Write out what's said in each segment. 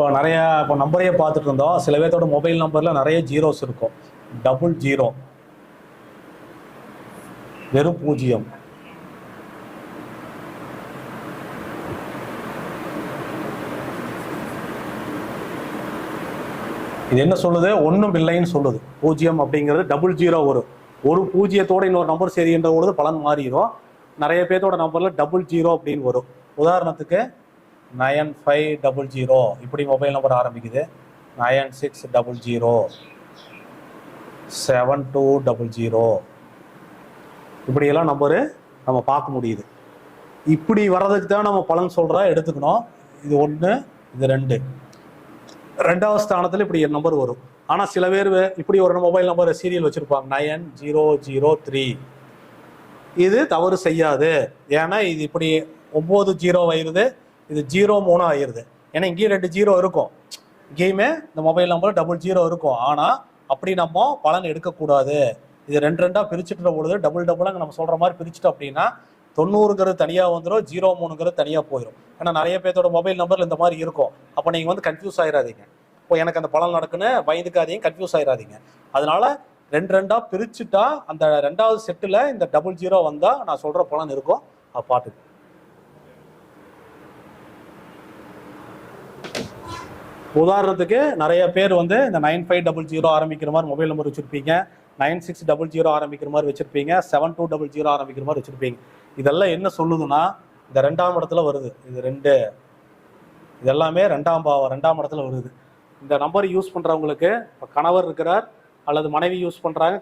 இப்போ நம்பரையே பார்த்துட்டு இருந்தோம். சில பேர்த்தோட மொபைல் நம்பரில் நிறைய ஜீரோஸ் இருக்கும். 00 வெறும் 0. இது என்ன சொல்லுது? ஒன்றும் இல்லைன்னு சொல்லுது. 0 அப்படிங்கிறது 00 வரும். ஒரு பூஜ்ஜியத்தோட இன்னொரு நம்பர் சரின்ற பொழுது பலன் மாறிடும். நிறைய பேர்த்தோட நம்பரில் 00 அப்படின்னு வரும். உதாரணத்துக்கு 9500 இப்படி மொபைல் நம்பர் ஆரம்பிக்குது. 9600 7200 இப்படியெல்லாம் நம்பரு நம்ம பார்க்க முடியுது. இப்படி வர்றதுக்கு தான் நம்ம பலன் சொல்கிறா எடுத்துக்கணும். இது 1, இது 2. ரெண்டாவது ஸ்தானத்தில் இப்படி நம்பர் வரும். ஆனால் சில பேர் இப்படி ஒரு மொபைல் நம்பர் சீரியல் வச்சுருப்பாங்க 9003. இது தவறு செய்யாது. ஏன்னா இது இப்படி 90 ஆயிடுது, இது 03 ஆயிடுது. ஏன்னா இங்கேயும் 2 0 இருக்கும். இங்கேயுமே இந்த மொபைல் நம்பர் 00 இருக்கும். ஆனால் அப்படி நம்ம பலன் எடுக்கக்கூடாது. இது 2 பிரிச்சுட்டு பொழுது டபுளாக நம்ம சொல்கிற மாதிரி பிரிச்சுட்டோம் அப்படின்னா 90ங்கிறது தனியாக வந்துடும், 03ங்கிறது தனியாக போயிடும். ஏன்னா நிறைய பேர்த்தோட மொபைல் நம்பரில் இந்த மாதிரி இருக்கும். அப்போ நீங்கள் வந்து கன்ஃபியூஸ் ஆயிடாதீங்க. இப்போ எனக்கு அந்த பலன் நடக்குன்னு பயந்துக்காதீங்க, கன்ஃபியூஸ் ஆயிடாதீங்க. அதனால 2 பிரிச்சுட்டா அந்த 2வது செட்டில் இந்த 00 வந்தால் நான் சொல்கிற பலன் இருக்கும். அது பார்த்துக்கு. உதாரணத்துக்கு நிறைய பேர் வந்து இந்த 9500 ஆரம்பிக்கிற மாதிரி மொபைல் நம்பர் வச்சுருப்பீங்க, 9600 ஆரம்பிக்கிற மாதிரி வச்சுருப்பீங்க, 7200 ஆரம்பிக்கிற மாதிரி வச்சுருப்பீங்க. இதெல்லாம் என்ன சொல்லுதுன்னா இந்த 2ஆம் இடத்துல வருது. இது 2 இதெல்லாமே 2ஆம் பாவம் 2ஆம் இடத்துல வருது. இந்த நம்பர் யூஸ் பண்ணுறவங்களுக்கு இப்போ கணவர் இருக்கிறார் அல்லது மனைவி யூஸ் பண்ணுறாங்க,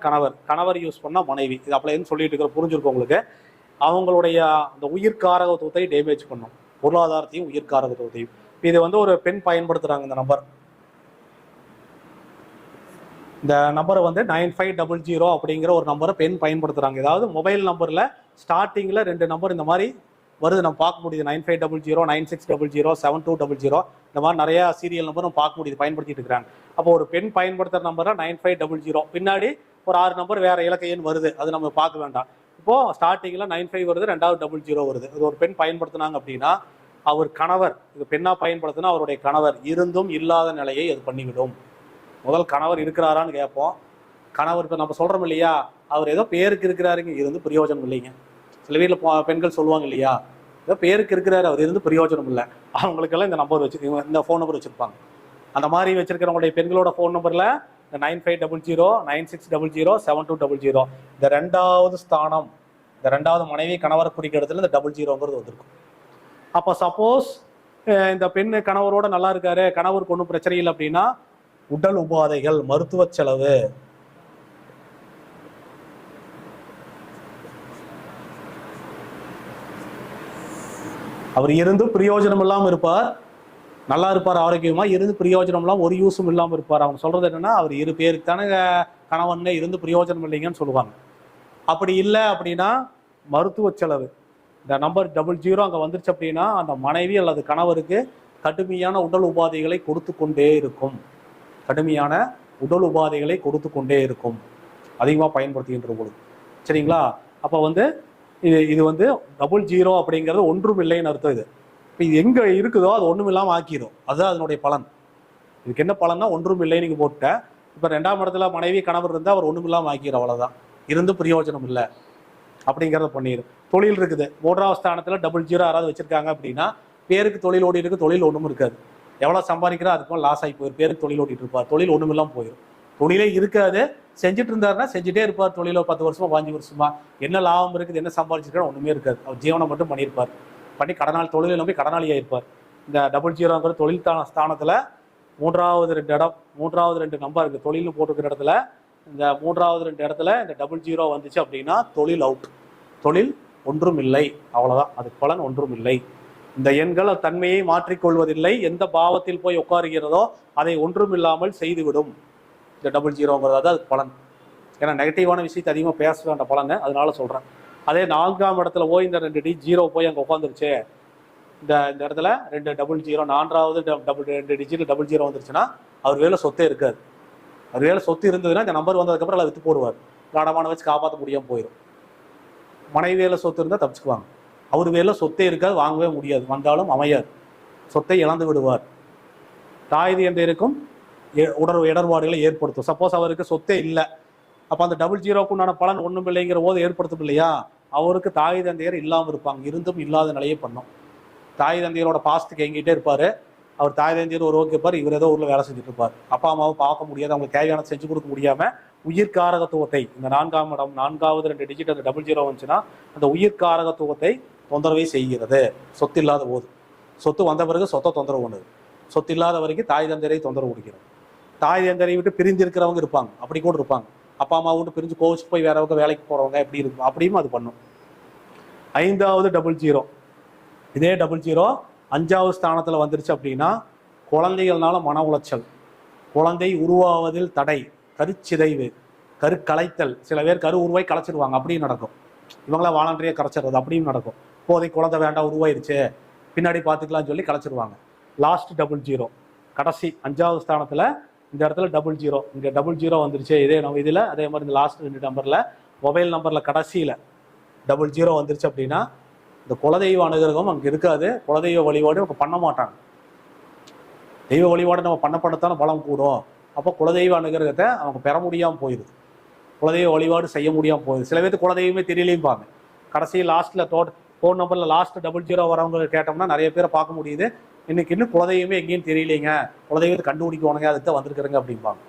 கணவர் யூஸ் பண்ணால் மனைவி, இது அப்படின்னு சொல்லிட்டு இருக்கிற புரிஞ்சிருக்கும் உங்களுக்கு. அவங்களுடைய அந்த உயிர்காரகத்துவத்தை டேமேஜ் பண்ணும், பொருளாதாரத்தையும் உயிர்காரகத்துவத்தையும். இது வந்து ஒரு பெண் பயன்படுத்துகிறாங்க. இந்த நம்பரை வந்து 9500 அப்படிங்கிற ஒரு நம்பரை பெண் பயன்படுத்துகிறாங்க. ஏதாவது மொபைல் நம்பரில் ஸ்டார்டிங்கில் 2 நம்பர் இந்த மாதிரி வருது, நம்ம பார்க்க முடியுது. 9500 9600 7200 இந்த மாதிரி நிறையா சீரியல் நம்பர் நம்ம பார்க்க முடியுது, பயன்படுத்திட்டு இருக்கிறாங்க. அப்போ ஒரு பெண் பயன்படுத்துகிற நம்பரை 9500 பின்னாடி ஒரு 6 நம்பர் வேறு இலக்க எண் வருது, அது நம்ம பார்க்க வேண்டாம். இப்போது ஸ்டார்டிங்கில் 95 வருது, 2வது 00 வருது. இது ஒரு பெண் பயன்படுத்தினாங்க அப்படின்னா அவர் கணவர், இது பெண்ணாக பயன்படுத்தினா அவருடைய கணவர் இருந்தும் இல்லாத நிலையை அது பண்ணிவிடும். முதல் கணவர் இருக்கிறாரான்னு கேட்போம். கணவர் இப்போ நம்ம சொல்கிறோம் இல்லையா, அவர் ஏதோ பேருக்கு இருக்கிறாருங்க, இருந்து பிரயோஜனம் இல்லைங்க. சில வீட்டில் பெண்கள் சொல்லுவாங்க இல்லையா, ஏதோ பேருக்கு இருக்கிறாரு, அவர் இருந்து பிரயோஜனம் இல்லை. அவங்களுக்கெல்லாம் இந்த நம்பர் இந்த ஃபோன் நம்பர் வச்சுருப்பாங்க. அந்த மாதிரி வச்சிருக்கிறவங்களுடைய பெண்களோட ஃபோன் நம்பரில் இந்த 9500 9600 7200 இந்த 2வது ஸ்தானம், இந்த 2வது மனைவி கணவரை குறிக்கிற இடத்துல இந்த 00ங்கிறது வந்திருக்கும். அப்போ சப்போஸ் இந்த பெண் கணவரோட நல்லா இருக்காரு, கணவருக்கு ஒன்றும் பிரச்சனை இல்லை அப்படின்னா உடல் உபாதைகள், மருத்துவ செலவு, அவர் இருந்து பிரயோஜனம் இல்லாமல் இருப்பார். நல்லா இருப்பார், ஆரோக்கியமா இருந்து பிரயோஜனம் இல்லாமல் ஒரு யூஸும் இல்லாமல் இருப்பார். அவங்க சொல்றது என்னன்னா அவர் 2 பேருக்கு தானே கணவன் இருந்து பிரயோஜனம் இல்லைங்கன்னு சொல்லுவாங்க. அப்படி இல்லை அப்படின்னா மருத்துவ செலவு, இந்த நம்பர் 00 அங்கே வந்துருச்சு அப்படின்னா அந்த மனைவி அல்லது கணவருக்கு கடுமையான உடல் உபாதைகளை கொடுத்து கொண்டே இருக்கும். கடுமையான உடல் உபாதைகளை கொடுத்து கொண்டே இருக்கும் அதிகமாக பயன்படுத்துகின்ற பொழுது. சரிங்களா? அப்போ வந்து இது வந்து 00 அப்படிங்கிறது ஒன்றும் இல்லைன்னு அர்த்தம். இப்போ இது எங்கே இருக்குதோ அது ஒன்றும் இல்லாமல் ஆக்கிடும், அதுதான் அதனுடைய பலன். இதுக்கு என்ன பலன்னா ஒன்றும் இல்லை நீங்கள் போட்டேன். இப்போ 2ஆம் இடத்துல மனைவி கணவர் இருந்தால் அவர் ஒன்றும் இல்லாமல் ஆக்கிடும், அவ்வளோதான். இருந்து பிரயோஜனம் இல்லை அப்படிங்கிறத பண்ணிடும். தொழில் இருக்குது, 3வது ஸ்தானத்தில் 00 யாராவது வச்சுருக்காங்க அப்படின்னா பேருக்கு தொழில் ஓடி இருக்குது, தொழில் ஒன்றும் இருக்காது. எவ்வளோ சம்பாதிக்கிறா அதுக்கும் லாஸ் ஆகி போயிடும், பேருக்கு தொழில் ஓட்டிகிட்டு இருப்பார், தொழில் ஒன்றும் இல்லாமல் போயிடும். தொழிலே இருக்காது, செஞ்சுட்டு இருந்தாருன்னா செஞ்சுட்டே இருப்பார். தொழிலோ 10 வருஷமா 5 வருஷமா என்ன லாபம் இருக்குது, என்ன சம்பாதிச்சிருக்காரு ஒன்றுமே இருக்காது. அவர் ஜீவனை மட்டும் பண்ணியிருப்பார், பண்ணி கடனால் தொழிலை நம்பி கடனாளியாக இருப்பார். இந்த 00ங்கிற தொழில் ஸ்தானத்தில் 3வது 2 இடம், 3வது 2 நம்பர் இருக்குது தொழில்னு போட்டுருக்கிற இடத்துல. இந்த 3வது 2 இடத்துல இந்த 00 வந்துச்சு அப்படின்னா தொழில் அவுட், தொழில் ஒன்றும் இல்லை, அவ்வளோதான். அதுக்கு பலன் ஒன்றும் இல்லை. இந்த எண்கள் தன்மையை மாற்றிக்கொள்வதில்லை, எந்த பாவத்தில் போய் உட்காருகிறதோ அதை ஒன்றும் இல்லாமல் செய்துவிடும் இந்த 00ங்கிறது. அதுக்கு பலன். ஏன்னா நெகட்டிவான விஷயத்தை அதிகமாக பேச வேண்டாம் பலனை, அதனால சொல்கிறேன். அதே 4ஆம் இடத்துல போய் இந்த 2 0 போய் அங்கே உட்காந்துருச்சு, இந்த இடத்துல 2 00 4வது 2 டிஜிட் 00 வந்துருச்சுன்னா அவர் வேலை சொத்தே இருக்காது. அவர் வேலை சொத்து இருந்ததுன்னா இந்த நம்பர் வந்ததுக்கப்புறம் அதை விற்று போடுவார், காடமான வச்சு காப்பாற்ற முடியாமல் போயிடும். மனைவி வேலை சொத்து இருந்தால் தப்பிச்சுக்குவாங்க. அவர் வேலை சொத்தே இருக்காது, வாங்கவே முடியாது, வந்தாலும் அமையாது, சொத்தை இழந்து விடுவார். தாய் தந்தையருக்கும் இடர்பாடுகளை ஏற்படுத்தும். சப்போஸ் அவருக்கு சொத்தே இல்லை, அப்போ அந்த டபுள் ஜீரோக்கு உண்டான பலன் ஒன்றும் இல்லைங்கிற போது ஏற்படுத்தும் இல்லையா? அவருக்கு தாய் தந்தையர் இல்லாமல் இருப்பாங்க, இருந்தும் இல்லாத நிலையை பண்ணும். தாய் தந்தையரோட பாஸ்ட்டுக்கு எங்கிட்டே இருப்பார், அவர் தாய் தந்தையர் ஒரு ஓகே இருப்பார், இவர் ஏதோ ஊரில் வேலை செஞ்சுட்டு இருப்பார். அப்பா அம்மாவை பார்க்க முடியாது, அவங்களுக்கு தேவையான செஞ்சு கொடுக்க முடியாமல் உயிர்காரகத்துவத்தை, இந்த 4ஆம் இடம் 4வது 2 டிஜிட் அந்த டபுள் ஜீரோ வந்துச்சுன்னா அந்த உயிர்காரகத்துவத்தை தொந்தரவை செய்கிறது. சொத்து இல்லாத போது, சொத்து வந்த பிறகு சொத்தை தொந்தரவு பண்ணுது. சொத்து இல்லாத வரைக்கும் தாய் தந்தையரை தொந்தரவு கொடுக்கிறது. தாய் தந்தையை விட்டு பிரிந்து இருக்கிறவங்க இருப்பாங்க, அப்படி கூட இருப்பாங்க. அப்பா அம்மா விட்டு பிரிஞ்சு கோவிச்சு போய் வேற வேலைக்கு போறவங்க எப்படி இருக்கும், அப்படியும் அது பண்ணும். 5வது டபுள் ஜீரோ, இதே டபுள் ஜீரோ 5வது ஸ்தானத்தில் வந்துருச்சு அப்படின்னா குழந்தைகள்னால மன உளைச்சல், குழந்தை உருவாவதில் தடை, கருச்சிதைவு, கருக்கலைத்தல். சில பேர் கரு உருவாய் கலைச்சிடுவாங்க, அப்படியும் நடக்கும். இவங்கள வாலண்டரியாக கரைச்சிடுறது அப்படியும் நடக்கும். இப்போதைக்கு குழந்தை வேண்டாம், உருவாயிருச்சு, பின்னாடி பார்த்துக்கலாம்னு சொல்லி கலைச்சிடுவாங்க. லாஸ்ட் டபுள் ஜீரோ, கடைசி 5வது ஸ்தானத்தில் இந்த இடத்துல டபுள் ஜீரோ, இங்கே டபுள் ஜீரோ வந்துருச்சு. இதே நம்ம இதில் அதே மாதிரி இந்த லாஸ்ட் 2 நம்பரில் மொபைல் நம்பரில் கடைசியில் டபுள் ஜீரோ வந்துருச்சு அப்படின்னா இந்த குலதெய்வ அனுகிரகம் அங்கே இருக்காது. குலதெய்வ வழிபாடு நம்ம பண்ண மாட்டாங்க. தெய்வ வழிபாடு நம்ம பண்ணத்தான பலம் கூடும். அப்போ குலதெய்வ அனுகிரகத்தை அவங்க பெற முடியாமல் போயிடுது, குலதெய்வ வழிபாடு செய்ய முடியாமல் போயிடுது. சில பேருக்கு குலதெய்வமே தெரியலையும்பாங்க. கடைசி லாஸ்ட்டில் ஃபோன் நம்பரில் லாஸ்ட் டபுள் ஜீரோ வரவங்க கேட்டோம்னா நிறைய பேரை பார்க்க முடியுது, இன்னும் குலதெய்வமே எங்கேயும் தெரியலைங்க, குலதெய்வத்தை கண்டுபிடிக்கணுங்க, அதுக்கு தான் வந்திருக்கிறேங்க அப்படிம்பாங்க.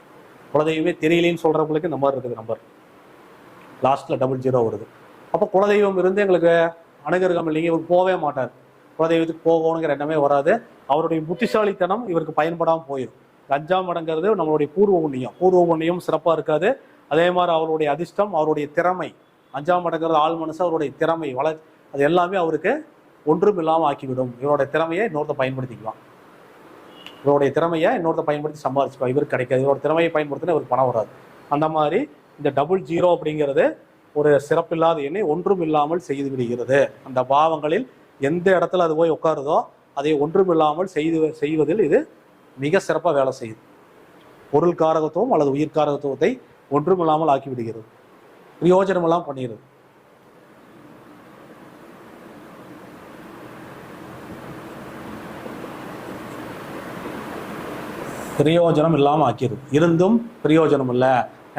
குலதெய்வமே தெரியலேன்னு சொல்கிறவங்களுக்கு இந்த மாதிரி இருக்குது நம்பர், லாஸ்ட்டில் டபுள் ஜீரோ வருது. அப்போ குலதெய்வம் இருந்து எங்களுக்கு அனுகிரகம் இல்லைங்க, இவர் போகவே மாட்டார், குலதெய்வத்துக்கு போகணுங்கிற எண்ணமே வராது. அவருடைய புத்திசாலித்தனம் இவருக்கு பயன்படாமல் போயிடும். 5ஆம் இடங்கிறது நம்மளுடைய பூர்வ புண்ணியம், பூர்வ புண்ணியம் சிறப்பாக இருக்காது. அதே மாதிரி அவருடைய அதிர்ஷ்டம், அவருடைய திறமை, 5ஆம் இடங்கிறது ஆள் மனசு, அவருடைய திறமை அது எல்லாமே அவருக்கு ஒன்றும் இல்லாமல் ஆக்கிவிடும். இவருடைய திறமையை இன்னொருத்த பயன்படுத்திக்குவான், இவருடைய திறமையை இன்னொருத்த பயன்படுத்தி சம்பாதிச்சுக்குவான், இவருக்கு கிடைக்காது. இவரோட திறமையை பயன்படுத்தினா இவருக்கு பணம் வராது. அந்த மாதிரி இந்த டபுள் ஜீரோ அப்படிங்கிறது ஒரு சிறப்பில்லாத எண்ணை ஒன்றும் இல்லாமல் செய்து விடுகிறது. அந்த பாவங்களில் எந்த இடத்துல அது போய் உட்காருதோ அதை ஒன்றும் இல்லாமல் செய்வதில் இது மிக சிறப்பாக வேலை செய்யுது. பொருள் காரகத்துவம் அல்லது உயிர் காரகத்துவத்தை ஒன்றும் இல்லாமல் ஆக்கி விடுகிறது, பிரயோஜனம் எல்லாம் பண்ணிடுது. பிரயோஜனம் இல்லாமல் ஆக்கிடுது. இருந்தும் பிரயோஜனம் இல்லை,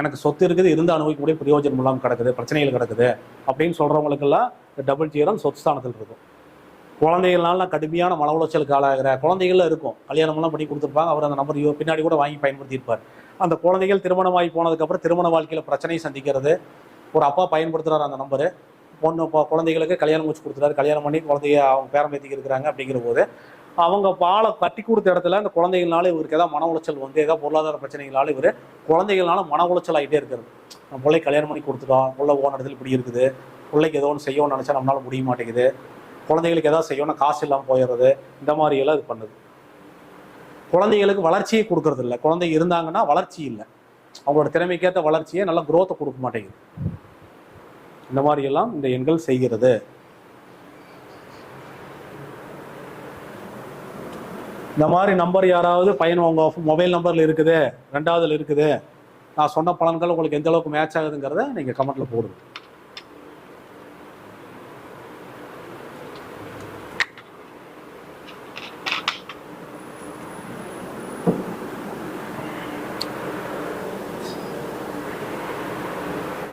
எனக்கு சொத்து இருக்குது இருந்து அனுபவிக்கக்கூடிய பிரயோஜனம் இல்லாமல் கிடக்குது, பிரச்சனைகள் கிடக்குது அப்படின்னு சொல்கிறவங்களுக்கெல்லாம் இந்த டபுள் ஜீரோ சொத்து ஸ்தானத்தில் இருக்கும். குழந்தைகள்னால நான் கடுமையான மன உளைச்சலுக்கு ஆளாகிற குழந்தைகள்லாம் இருக்கும், கல்யாணம்லாம் பண்ணி கொடுத்துருப்பாங்க, அவர் அந்த நம்பர் பின்னாடி கூட வாங்கி பயன்படுத்தியிருப்பார். அந்த குழந்தைகள் திருமணமாகி போனதுக்கப்புறம் திருமண வாழ்க்கையில் பிரச்சனையை சந்திக்கிறது. ஒரு அப்பா பயன்படுத்துகிறார் அந்த நம்பரு, பொண்ணு குழந்தைகளுக்கு கல்யாணம் முடிச்சு கொடுத்துறாரு, கல்யாணம் பண்ணி குழந்தைய அவங்க பேரம்பேத்திக்கு இருக்கிறாங்க. அப்படிங்கிற போது அவங்க பாலை கட்டி கொடுத்த இடத்துல அந்த குழந்தைகள்னால இவருக்கு ஏதாவது மன உளைச்சல் வந்து ஏதாவது பொருளாதார பிரச்சனைகளால் இவர் குழந்தைகள்னால மன உளைச்சல் ஆகிட்டே இருக்கிறது. நம்ம பிள்ளை கல்யாணம் பண்ணி கொடுத்துட்டோம், பிள்ளை ஓன இடத்துல இப்படி இருக்குது, பிள்ளைக்கு ஏதோ ஒன்று செய்யணும்னு நினச்சா நம்மளால முடிய மாட்டேங்குது, குழந்தைகளுக்கு ஏதாவது செய்யணும்னா காசு இல்லாமல் போயிடுறது, இந்த மாதிரியெல்லாம் இது பண்ணுது. குழந்தைகளுக்கு வளர்ச்சியை கொடுக்கறது இல்லை, குழந்தை இருந்தாங்கன்னா வளர்ச்சி இல்லை, அவங்களோட திறமைக்கேற்ற வளர்ச்சியை நல்லா குரோத்தை கொடுக்க மாட்டேங்குது. இந்த மாதிரியெல்லாம் இந்த எண்கள் செய்கிறது. இந்த மாதிரி நம்பர் யாராவது பையன் உங்கள் மொபைல் நம்பரில் இருக்குது, 2வதுல இருக்குது, நான் சொன்ன பலன்கள் உங்களுக்கு எந்த அளவுக்கு மேட்ச் ஆகுதுங்கிறத நீங்கள் கமெண்ட்டில் போடுங்க.